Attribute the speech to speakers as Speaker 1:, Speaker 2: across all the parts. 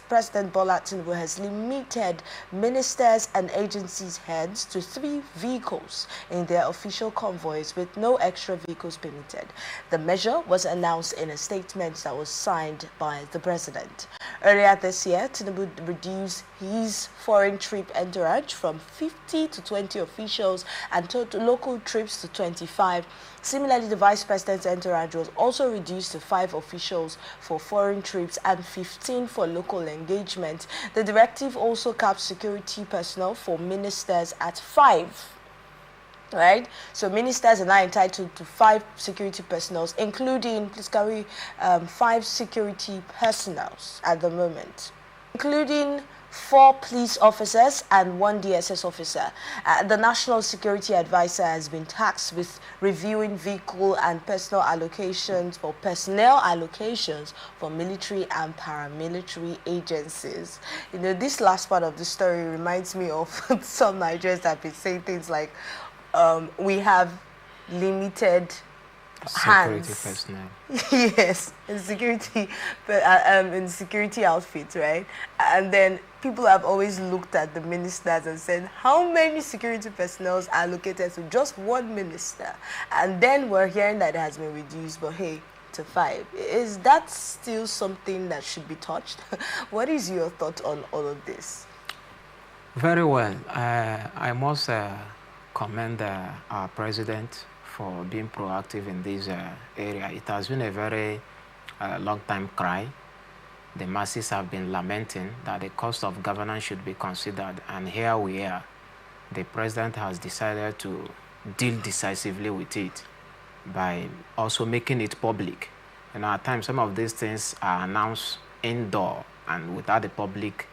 Speaker 1: President Bola Tinubu has limited ministers and agencies' heads to 3 vehicles in their official convoys with no extra vehicles permitted. The measure was announced in a statement that was signed by the president. Earlier this year, Tinubu reduced his foreign trip entourage from 50 to 20 officials and total local trips to 25. Similarly, the vice president's entourage was also reduced to 5 officials for foreign trips and 15 for local engagement. The directive also capped security personnel for ministers at 5. Right, so ministers are now entitled to 5 security personnel, including, please carry 5 security personnel at the moment, including 4 police officers and 1 DSS officer. The National Security Advisor has been tasked with reviewing vehicle and personnel allocations for military and paramilitary agencies. You know, this last part of the story reminds me of some Nigerians that have been saying things like, we have limited
Speaker 2: security
Speaker 1: hands.
Speaker 2: Personnel.
Speaker 1: Yes, in security outfits, right? And then people have always looked at the ministers and said, how many security personnel are allocated to just 1 minister? And then we're hearing that it has been reduced, but hey, to 5. Is that still something that should be touched? What is your thought on all of this?
Speaker 2: Very well. I must commend our president for being proactive in this area. It has been a very long time cry. The masses have been lamenting that the cost of governance should be considered, and here we are. The president has decided to deal decisively with it by also making it public. And at times, some of these things are announced indoor and without the public,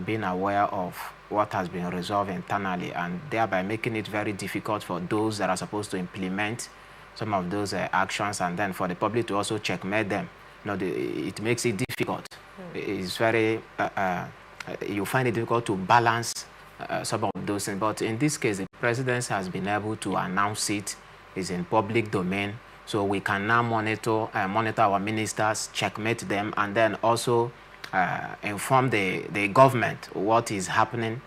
Speaker 2: being aware of what has been resolved internally, and thereby making it very difficult for those that are supposed to implement some of those actions, and then for the public to also checkmate them. It makes it difficult. It's very, you find it difficult to balance some of those things. But in this case, the president has been able to announce it. It's in public domain, so we can now monitor our ministers, checkmate them, and then also inform the government what is happening,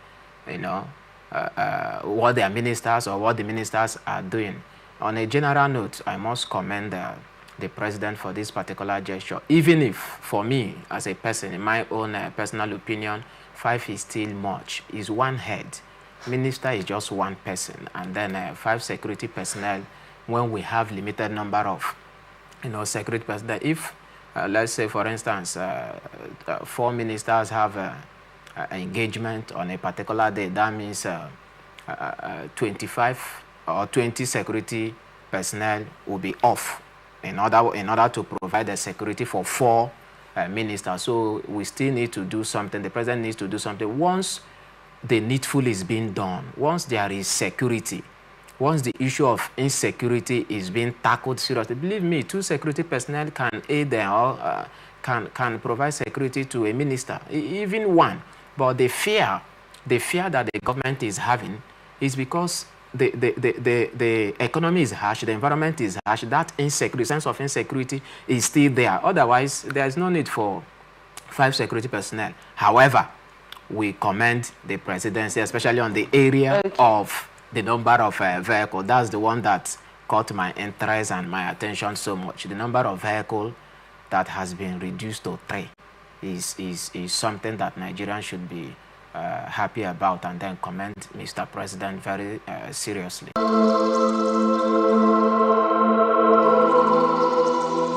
Speaker 2: what their ministers or what the ministers are doing. On a general note, I must commend the president for this particular gesture, even if, for me, as a person, in my own personal opinion, 5 is still much. It's 1 head. Minister is just 1 person, and then 5 security personnel when we have limited number of, security personnel. If let's say, for instance, 4 ministers have engagement on a particular day, that means 25 or 20 security personnel will be off in order to provide the security for 4 ministers. So we still need to do something. The president needs to do something. Once the needful is being done, once there is security, once the issue of insecurity is being tackled seriously, believe me, 2 security personnel can aid them or can provide security to a minister, even 1. But the fear that the government is having is because the economy is harsh, the environment is harsh, that insecurity, sense of insecurity is still there. Otherwise, there is no need for 5 security personnel. However, we commend the presidency, especially on the area of the number of vehicles. That's the one that caught my interest and my attention so much. The number of vehicles that has been reduced to 3 is something that Nigerians should be happy about, and then commend Mr. President very seriously.